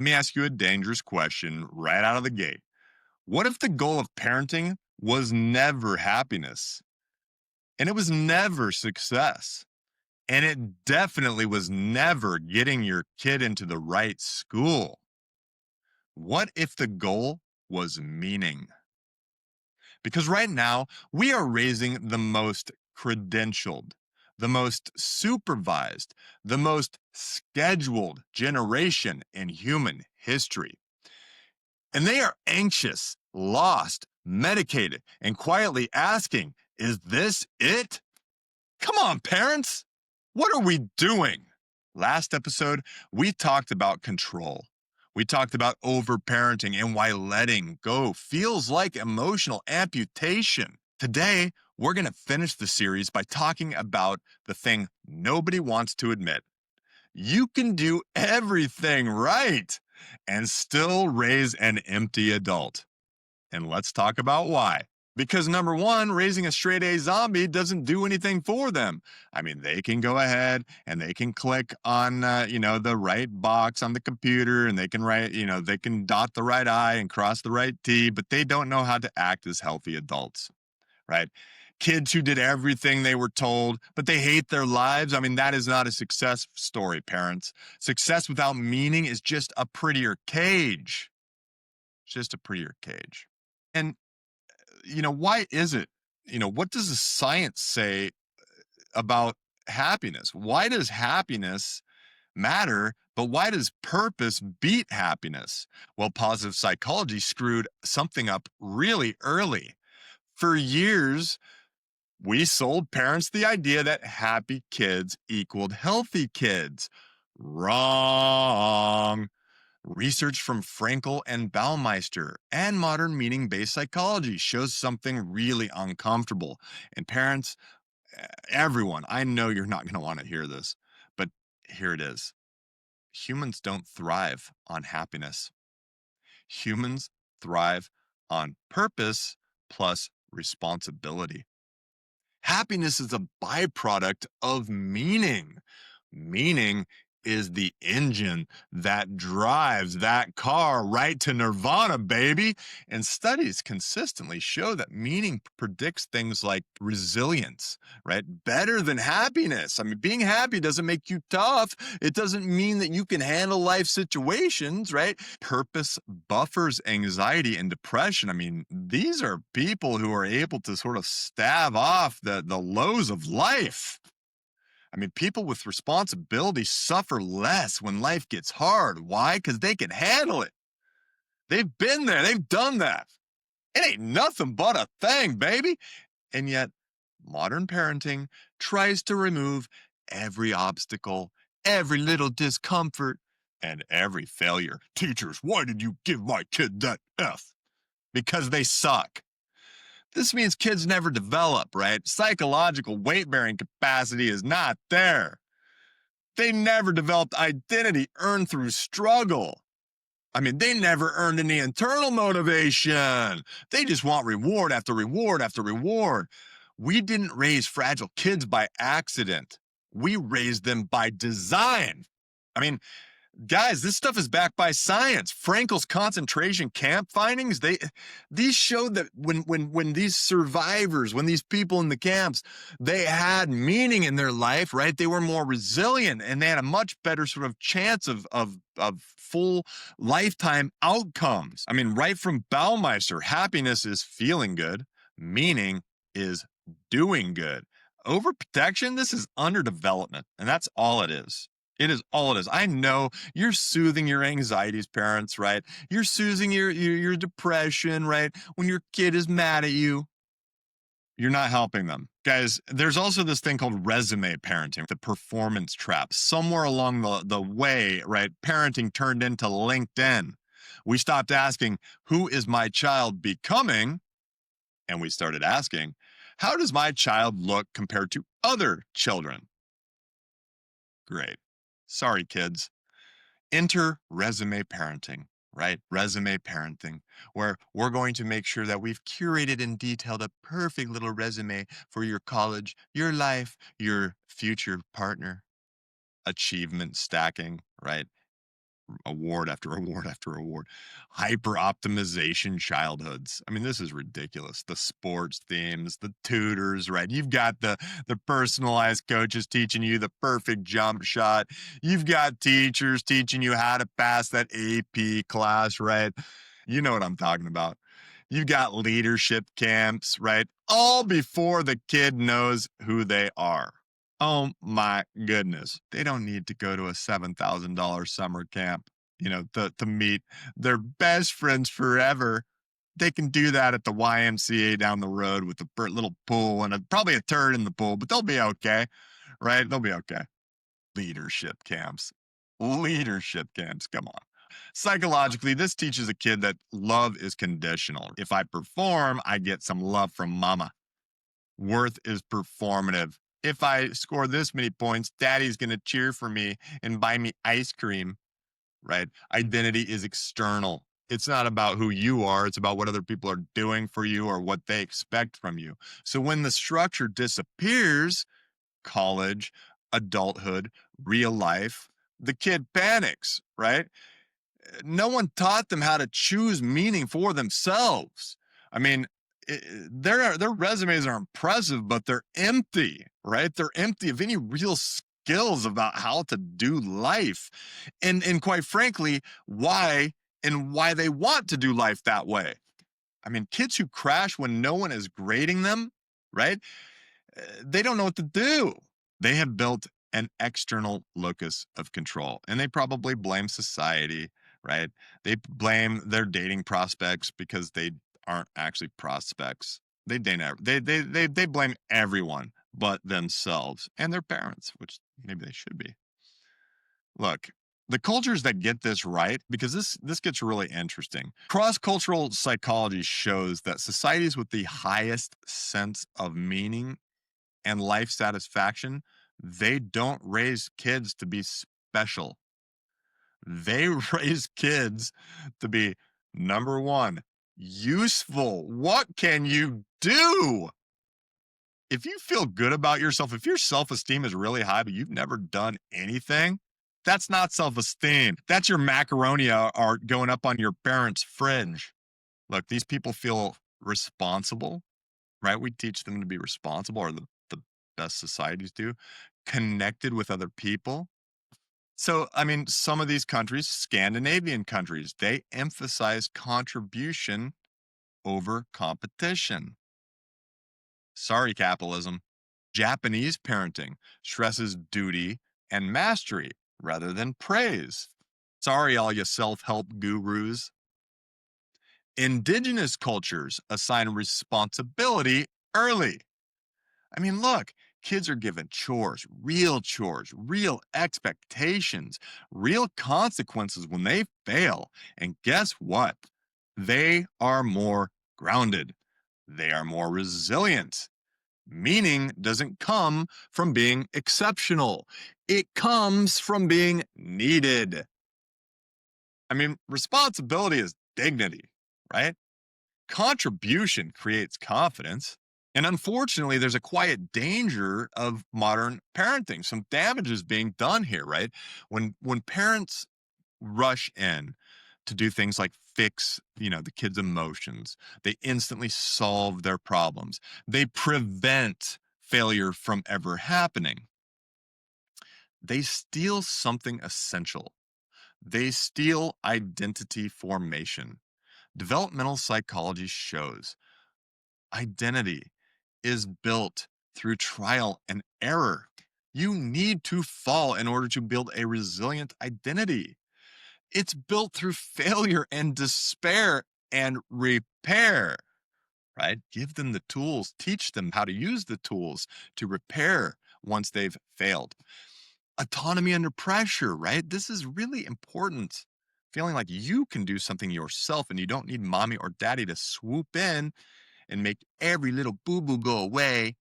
Let me ask you a dangerous question right out of the gate. What if the goal of parenting was never happiness and it was never success? And it definitely was never getting your kid into the right school. What if the goal was meaning? Because right now, we are raising the most credentialed, the most supervised, the most scheduled generation in human history. And they are anxious, lost, medicated, and quietly asking, is this it? Come on, parents. What are we doing? Last episode, we talked about control. We talked about overparenting and why letting go feels like emotional amputation. Today, we're going to finish the series by talking about the thing nobody wants to admit. You can do everything right and still raise an empty adult. And let's talk about why. Because number one, raising a straight A zombie doesn't do anything for them. I mean, they can go ahead and they can click on, the right box on the computer and they can write, they can dot the right I and cross the right T, but they don't know how to act as healthy adults, right? Kids who did everything they were told, but they hate their lives. I mean, that is not a success story, parents. Success without meaning is just a prettier cage. It's just a prettier cage. And why is it? What does the science say about happiness? Why does happiness matter, but why does purpose beat happiness? Well, positive psychology screwed something up really early. For years, we sold parents the idea that happy kids equaled healthy kids. Wrong. Research from Frankel and Baumeister and modern meaning based psychology shows something really uncomfortable. And parents, everyone, I know you're not going to want to hear this, but here it is. Humans don't thrive on happiness, humans thrive on purpose plus responsibility. Happiness is a byproduct of meaning. Meaning is the engine that drives that car right to nirvana, baby. And studies consistently show that meaning predicts things like resilience, right? Better than happiness. I mean, being happy doesn't make you tough. It doesn't mean that you can handle life situations, right? Purpose buffers anxiety and depression. I mean, these are people who are able to sort of stave off the lows of life. I mean, people with responsibility suffer less when life gets hard. Why? Because they can handle it. They've been there, they've done that. It ain't nothing but a thing, baby. And yet, modern parenting tries to remove every obstacle, every little discomfort, and every failure. Teachers, why did you give my kid that F? Because they suck. This means kids never develop, right? Psychological weight bearing capacity is not there. They never developed identity earned through struggle. I mean, they never earned any internal motivation. They just want reward after reward after reward. We didn't raise fragile kids by accident. We raised them by design. I mean, guys, this stuff is backed by science. Frankel's concentration camp findings, these show that when these survivors, when these people in the camps, they had meaning in their life, right? They were more resilient and they had a much better sort of chance of full lifetime outcomes. I mean, right from Baumeister, happiness is feeling good, meaning is doing good. Overprotection, this is underdevelopment, and that's all it is. It is all it is. I know you're soothing your anxieties, parents, right? You're soothing your depression, right? When your kid is mad at you, you're not helping them. Guys, there's also this thing called resume parenting, the performance trap. Somewhere along the way, right, parenting turned into LinkedIn. We stopped asking, who is my child becoming? And we started asking, how does my child look compared to other children? Great. Sorry, kids. Enter resume parenting, right? Resume parenting, where we're going to make sure that we've curated and detailed a perfect little resume for your college, your life, your future partner. Achievement stacking, right? award after award after award. Hyper optimization childhoods. I mean, this is ridiculous. The sports themes, the tutors, right? You've got the personalized coaches teaching you the perfect jump shot. You've got teachers teaching you how to pass that AP class, right? You know what I'm talking about. You've got leadership camps, right? All before the kid knows who they are. Oh my goodness. They don't need to go to a $7,000 summer camp, to meet their best friends forever. They can do that at the YMCA down the road with a little pool and probably a turd in the pool, but they'll be okay, right? They'll be okay. Leadership camps. Leadership camps. Come on. Psychologically, this teaches a kid that love is conditional. If I perform, I get some love from mama. Worth is performative. If I score this many points, daddy's going to cheer for me and buy me ice cream, right? Identity is external. It's not about who you are, it's about what other people are doing for you or what they expect from you. So when the structure disappears, college, adulthood, real life, the kid panics, right? No one taught them how to choose meaning for themselves. I mean, their resumes are impressive, but they're empty, right? They're empty of any real skills about how to do life, and quite frankly, why they want to do life that way. I mean, kids who crash when no one is grading them, right? They don't know what to do. They have built an external locus of control, and they probably blame society, right? They blame their dating prospects because they aren't actually prospects. They blame everyone but themselves and their parents, which maybe they should be. Look, the cultures that get this right, because this gets really interesting. Cross-cultural psychology shows that societies with the highest sense of meaning and life satisfaction, they don't raise kids to be special. They raise kids to be number one, useful. What can you do? If you feel good about yourself, if your self esteem is really high, but you've never done anything, that's not self esteem. That's your macaroni art going up on your parents' fridge. Look, these people feel responsible, right? We teach them to be responsible, or the best societies do, connected with other people. So, I mean, some of these countries, Scandinavian countries, they emphasize contribution over competition. Sorry, capitalism. Japanese parenting stresses duty and mastery rather than praise. Sorry, all you self help gurus. Indigenous cultures assign responsibility early. I mean, look, kids are given chores, real expectations, real consequences when they fail. And guess what? They are more grounded, they are more resilient. Meaning doesn't come from being exceptional, it comes from being needed. I mean, responsibility is dignity, right? Contribution creates confidence. And unfortunately, there's a quiet danger of modern parenting. Some damage is being done here, right? When parents rush in to do things like fix, the kids' emotions, they instantly solve their problems. They prevent failure from ever happening. They steal something essential. They steal identity formation. Developmental psychology shows identity is built through trial and error. You need to fall in order to build a resilient identity. It's built through failure and despair and repair, right? Give them the tools, teach them how to use the tools to repair once they've failed. Autonomy under pressure, right? This is really important. Feeling like you can do something yourself and you don't need mommy or daddy to swoop in and make every little boo boo go away.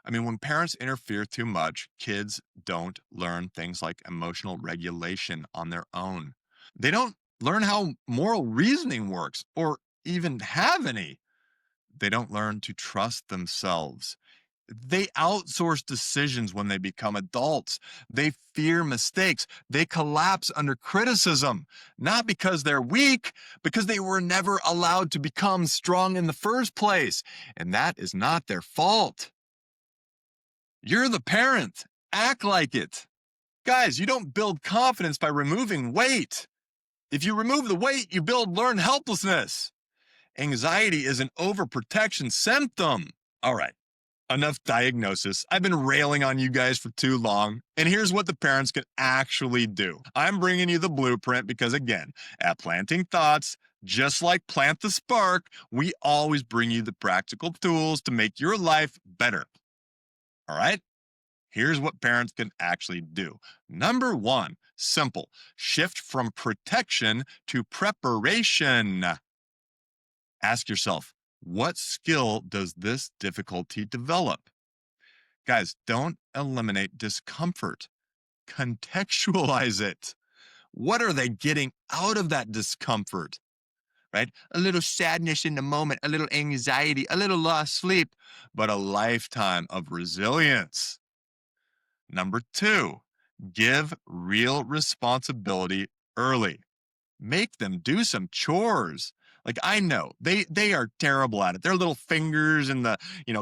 I mean, when parents interfere too much, kids don't learn things like emotional regulation on their own. They don't learn how moral reasoning works or even have any. They don't learn to trust themselves. They outsource decisions when they become adults. They fear mistakes. They collapse under criticism, not because they're weak, because they were never allowed to become strong in the first place. And that is not their fault. You're the parent. Act like it. Guys, you don't build confidence by removing weight. If you remove the weight, you build learned helplessness. Anxiety is an overprotection symptom. All right. Enough diagnosis. I've been railing on you guys for too long. And here's what the parents can actually do. I'm bringing you the blueprint because, again, at Planting Thoughts, just like Plant the Spark, we always bring you the practical tools to make your life better. All right? Here's what parents can actually do. Number one, simple, shift from protection to preparation. Ask yourself, what skill does this difficulty develop? Guys, don't eliminate discomfort. Contextualize it. What are they getting out of that discomfort? Right? A little sadness in the moment, a little anxiety, a little lost sleep, but a lifetime of resilience. Number two, give real responsibility early. Make them do some chores. Like I know they are terrible at it. Their little fingers and the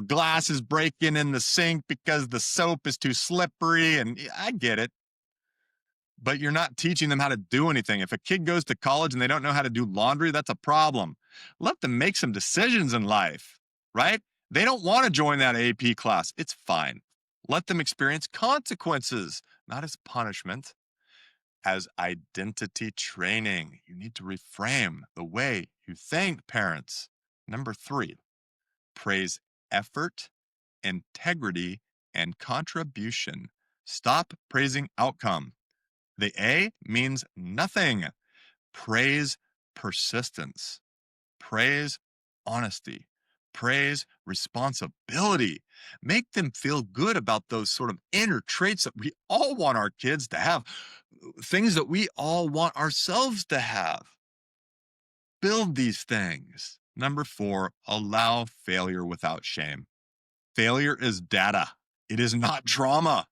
glass is breaking in the sink because the soap is too slippery. And I get it, but you're not teaching them how to do anything. If a kid goes to college and they don't know how to do laundry, that's a problem. Let them make some decisions in life, right? They don't want to join that AP class. It's fine. Let them experience consequences, not as punishment, as identity training. You need to reframe the way you think, parents. Number three, praise effort, integrity, and contribution. Stop praising outcome. The A means nothing. Praise persistence. Praise honesty. Praise responsibility. Make them feel good about those sort of inner traits that we all want our kids to have, things that we all want ourselves to have. Build these things. Number four, allow failure without shame. Failure is data. It is not trauma.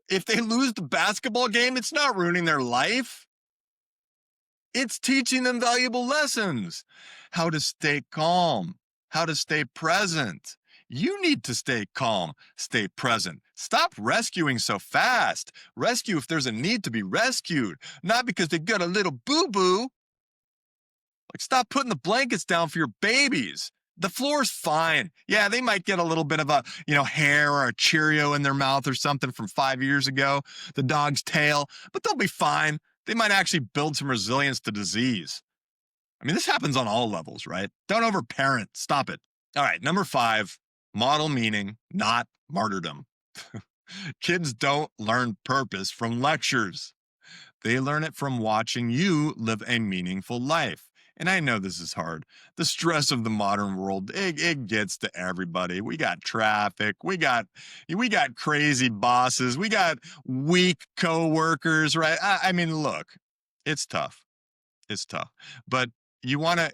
If they lose the basketball game, it's not ruining their life. It's teaching them valuable lessons. How to stay calm, how to stay present. You need to stay calm, stay present. Stop rescuing so fast. Rescue if there's a need to be rescued, not because they got a little boo-boo. Like, stop putting the blankets down for your babies. The floor's fine. Yeah, they might get a little bit of a, hair or a Cheerio in their mouth or something from 5 years ago, the dog's tail, but they'll be fine. They might actually build some resilience to disease. I mean, this happens on all levels, right? Don't overparent. Stop it. All right, number five, model meaning, not martyrdom. Kids don't learn purpose from lectures. They learn it from watching you live a meaningful life. And I know this is hard. The stress of the modern world, it gets to everybody. We got traffic. We got crazy bosses. We got weak coworkers, right? I mean, look, it's tough. It's tough. But you want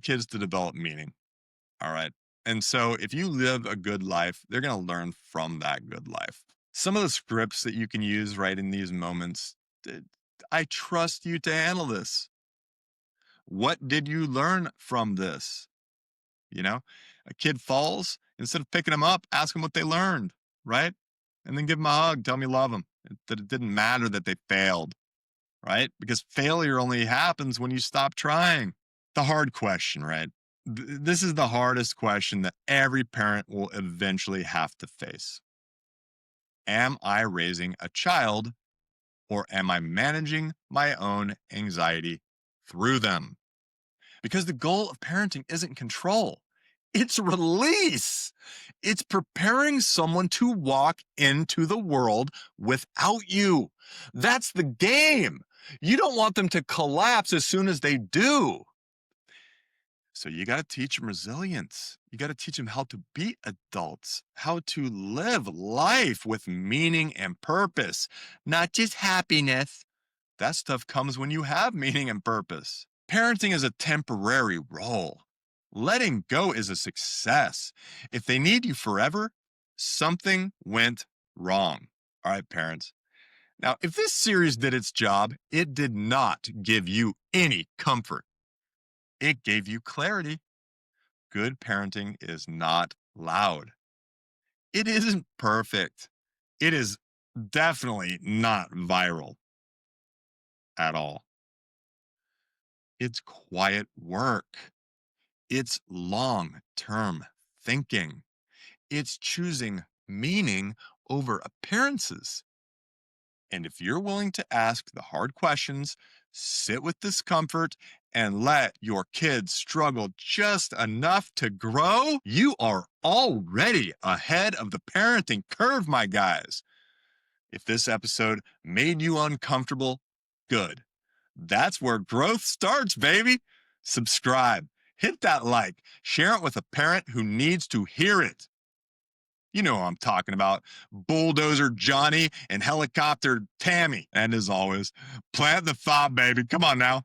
kids to develop meaning. All right. And so if you live a good life, they're going to learn from that good life. Some of the scripts that you can use right in these moments, I trust you to handle this. What did you learn from this? A kid falls, instead of picking them up, ask them what they learned, right? And then give them a hug, tell them you love them, that it didn't matter that they failed, right? Because failure only happens when you stop trying. The hard question, right? This is the hardest question that every parent will eventually have to face. Am I raising a child, or am I managing my own anxiety through them? Because the goal of parenting isn't control. It's release. It's preparing someone to walk into the world without you. That's the game. You don't want them to collapse as soon as they do. So you got to teach them resilience. You got to teach them how to be adults, how to live life with meaning and purpose, not just happiness. That stuff comes when you have meaning and purpose. Parenting is a temporary role. Letting go is a success. If they need you forever, Something went wrong. All right, parents. Now, if this series did its job, it did not give you any comfort. It gave you clarity. Good parenting is not loud. It isn't perfect. It is definitely not viral at all. It's quiet work. It's long term thinking. It's choosing meaning over appearances. And if you're willing to ask the hard questions, sit with discomfort, and let your kids struggle just enough to grow, you are already ahead of the parenting curve, my guys. If this episode made you uncomfortable, good. That's where growth starts, baby. Subscribe, hit that like, share it with a parent who needs to hear it. You know who I'm talking about. Bulldozer Johnny and Helicopter Tammy. And as always, plant the thought, baby. Come on now.